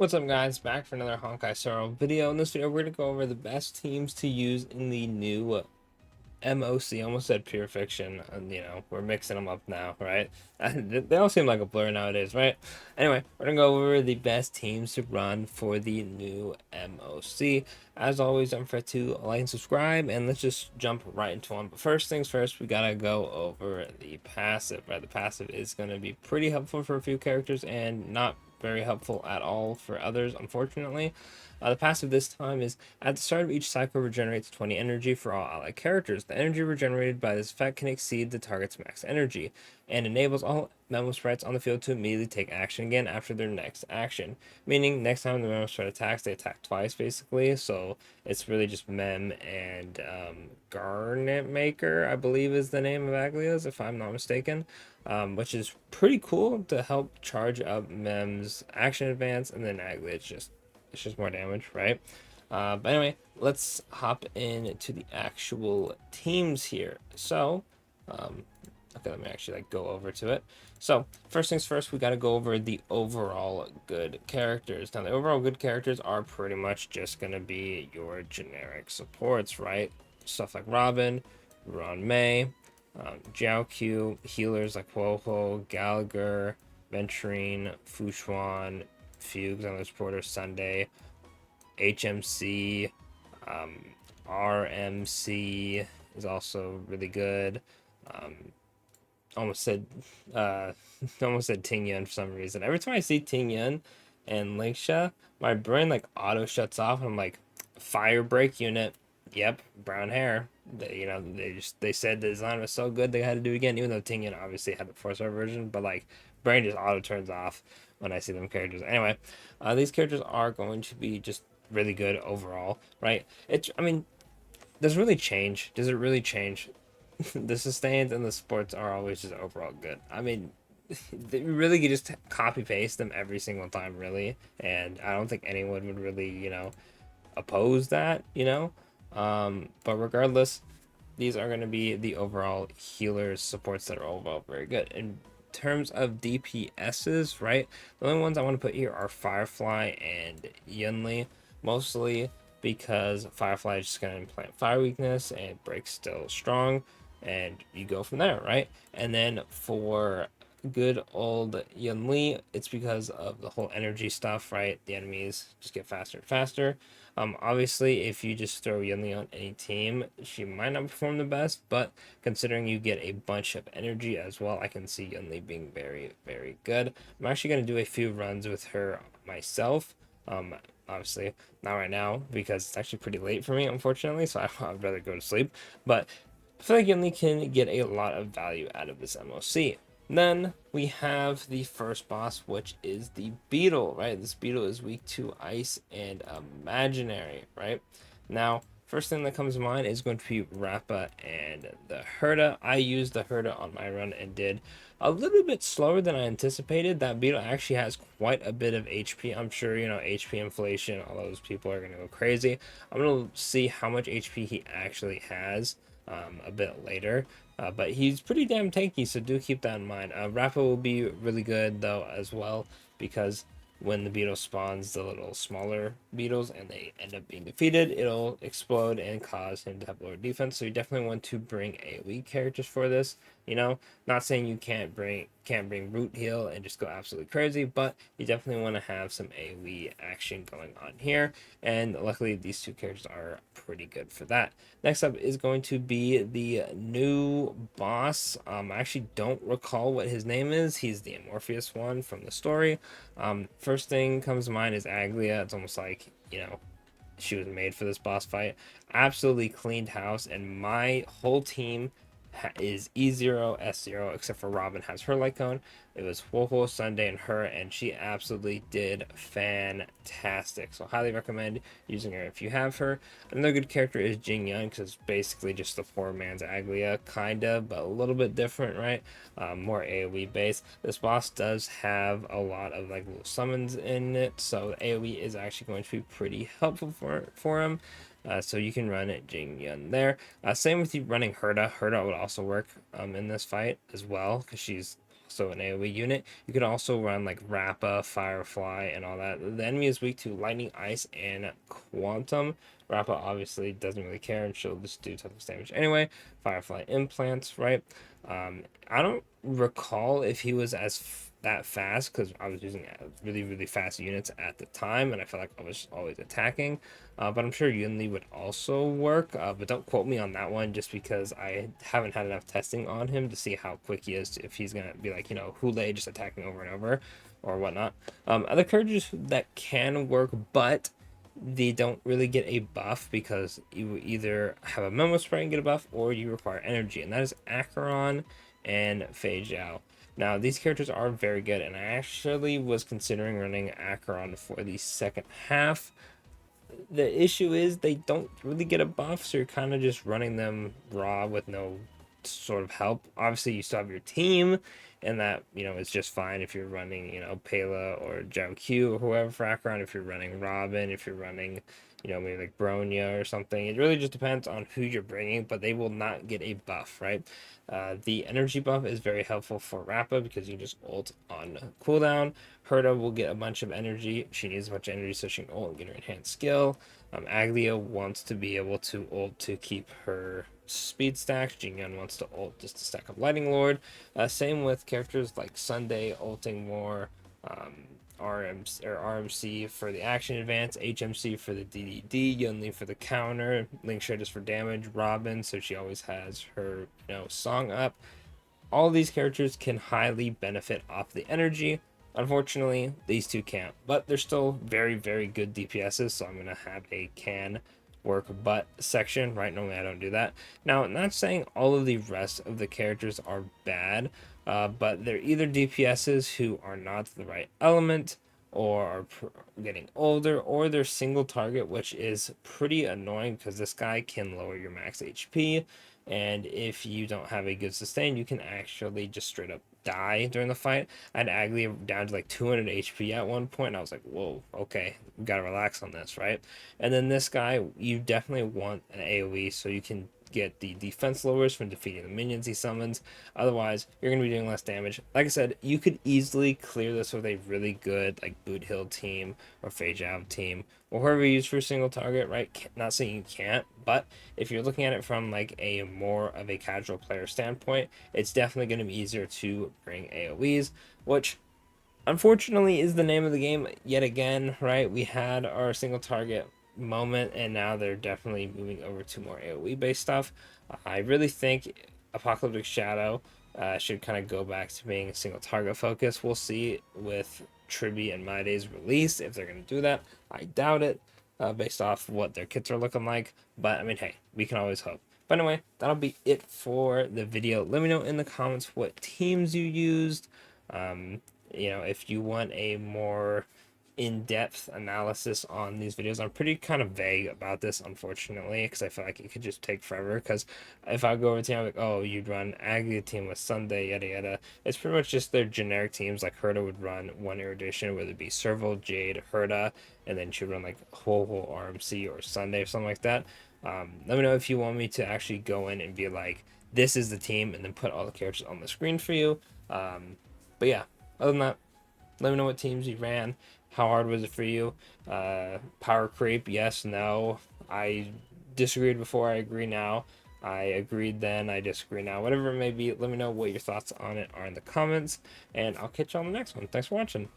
What's up, guys? Back for another Honkai Solo video. In this video, we're going to go over the best teams to use in the new MOC. Almost said Pure Fiction, and we're mixing them up now, right? They all seem like a blur nowadays, right? Anyway, we're going to go over the best teams to run for the new MOC. As always, don't forget to like and subscribe, and let's just jump right into one. But first things first, we got to go over the passive, right? The passive is going to be pretty helpful for a few characters and not very helpful at all for others, unfortunately. The passive this time is at the start of each cycle regenerates 20 energy for all allied characters. The energy regenerated by this effect can exceed the target's max energy and enables all memo sprites on the field to immediately take action again after their next action. Meaning next time the memo sprite attacks, they attack twice basically. So it's really just Mem and Garnet Maker, I believe is the name of Aglia's, if I'm not mistaken. Which is pretty cool to help charge up Mem's action advance, and then Aglia it's just more damage, right? But anyway, let's hop into the actual teams here. So, okay, let me actually go over to it. So, first things first, we got to go over the overall good characters. Now, the overall good characters are pretty much just gonna be your generic supports, right? Stuff like Robin, Ron May, Jiao Q, healers like Woho, Gallagher, Venturine, Fuchuan, Fugues on the supporter Sunday, HMC, um, RMC is also really good. Almost said almost said Ting Yun for some reason. Every time I see Ting Yun and Linksha, my brain auto shuts off and I'm like, fire break unit. Yep, brown hair. They said the design was so good they had to do it again, even though Ting Yun obviously had the 4-star version, but brain just auto turns off when I see them characters. Anyway, these characters are going to be just really good overall, right? I mean, does it really change? Does it really change? The sustains and the sports are always just overall good. I mean, they really could just copy paste them every single time, really, and I don't think anyone would really, oppose that. But regardless, these are going to be the overall healers supports that are overall very good. In terms of DPSs, right? The only ones I want to put here are Firefly and Yunli, mostly because Firefly is just going to implant fire weakness and breaks still strong, and you go from there, right? And then for good old Yunli, it's because of the whole energy stuff, right? The enemies just get faster and faster. Obviously, if you just throw Yunli on any team, she might not perform the best, but considering you get a bunch of energy as well, I can see Yunli being very, very good. I'm actually going to do a few runs with her myself. Obviously, not right now because it's actually pretty late for me, unfortunately, so I'd rather go to sleep. But I feel like Yunli can get a lot of value out of this MOC. Then we have the first boss, which is the Beetle, right? This Beetle is weak to ice and imaginary, right? Now, first thing that comes to mind is going to be Rappa and the Herda. I used the Herda on my run and did a little bit slower than I anticipated. That Beetle actually has quite a bit of HP. I'm sure, HP inflation, all those people are going to go crazy. I'm going to see how much HP he actually has a bit later. But he's pretty damn tanky, so do keep that in mind. Rappa will be really good, though, as well, because when the beetle spawns the little smaller beetles and they end up being defeated, it'll explode and cause him to have lower defense. So you definitely want to bring AoE characters for this. Not saying you can't bring root heal and just go absolutely crazy, but you definitely want to have some AoE action going on here. And luckily, these two characters are pretty good for that. Next up is going to be the new boss. I actually don't recall what his name is. He's the Amorpheus one from the story. First thing comes to mind is Aglia. It's almost like, she was made for this boss fight. Absolutely cleaned house, and my whole team is E0, S0, except for Robin has her light cone. It was Woho, Sunday, and her, and she absolutely did fantastic. So highly recommend using her if you have her. Another good character is Jing Yun, because it's basically just the poor man's Aglia, kind of, but a little bit different, right? More AoE based. This boss does have a lot of little summons in it, so AoE is actually going to be pretty helpful for him. So you can run it Jing Yun there. Same with you running Herda. Herda would also work in this fight as well, because she's also an AoE unit. You could also run like Rappa, Firefly, and all that. The enemy is weak to Lightning, Ice, and Quantum. Rappa obviously doesn't really care, and she'll just do toughness damage anyway. Firefly implants, right? I don't recall if he was that fast because I was using really fast units at the time, and I felt like I was always attacking. But I'm sure Yunli would also work. But don't quote me on that one, just because I haven't had enough testing on him to see how quick he is. If he's gonna be like Hule just attacking over and over, or whatnot. Other characters that can work, but they don't really get a buff because you either have a memo spray and get a buff, or you require energy, and that is Acheron and Fei Zhao. Now, these characters are very good, and I actually was considering running Acheron for the second half. The issue is they don't really get a buff, so you're kind of just running them raw with no sort of help. Obviously, you still have your team, and that is just fine if you're running Pela or Zhao Q or whoever for Acheron. If you're running Robin, if you're running maybe like Bronya or something. It really just depends on who you're bringing, but they will not get a buff, right? The energy buff is very helpful for Rappa because you just ult on cooldown. Herta will get a bunch of energy. She needs a bunch of energy so she can ult and get her enhanced skill. Aglia wants to be able to ult to keep her speed stacks. Jingyun wants to ult just to stack up Lightning Lord. Same with characters like Sunday ulting more. RMC for the action advance, HMC for the DDD, Yunli for the counter, Linkshare just for damage, Robin, so she always has her song up. All these characters can highly benefit off the energy. Unfortunately, these two can't, but they're still very good DPSs, so I'm gonna have a can work but section, right? Normally I don't do that. Now, not saying all of the rest of the characters are bad, but they're either DPSs who are not the right element, or are getting older, or they're single target, which is pretty annoying because this guy can lower your max HP, and if you don't have a good sustain, you can actually just straight up die during the fight. I had Aglia down to like 200 HP at one point, and I was like, whoa, okay, we gotta relax on this, right? And then this guy, you definitely want an AoE so you can get the defense lowers from defeating the minions he summons. Otherwise, you're going to be doing less damage. Like I said, you could easily clear this with a really good like Boot Hill team or Fei Zhao team or whoever you use for a single target, right? Not saying you can't, but if you're looking at it from like a more of a casual player standpoint, it's definitely going to be easier to bring AoEs, which unfortunately is the name of the game yet again, right? We had our single target moment, and now they're definitely moving over to more AoE based stuff. I really think Apocalyptic Shadow should kind of go back to being a single target focus. We'll see with Tribi and My Day's release if they're going to do that. I doubt it, based off what their kits are looking like, but I mean, hey, we can always hope. But anyway, that'll be it for the video. Let me know in the comments what teams you used. If you want a more in-depth analysis on these videos. I'm pretty kind of vague about this, unfortunately, because I feel like it could just take forever. Because if I go over to team, I'm like, oh, you'd run Aglia team with Sunday, yada yada. It's pretty much just their generic teams. Like Herta would run one Erudition, whether it be Serval, Jade, Herta, and then she'd run like whole RMC or Sunday or something like that. Let me know if you want me to actually go in and be like, this is the team, and then put all the characters on the screen for you. But yeah, other than that, let me know what teams you ran. How hard was it for you? Power creep, yes, no. I disagreed before, I agree now. I agreed then, I disagree now. Whatever it may be, let me know what your thoughts on it are in the comments, and I'll catch you on the next one. Thanks for watching.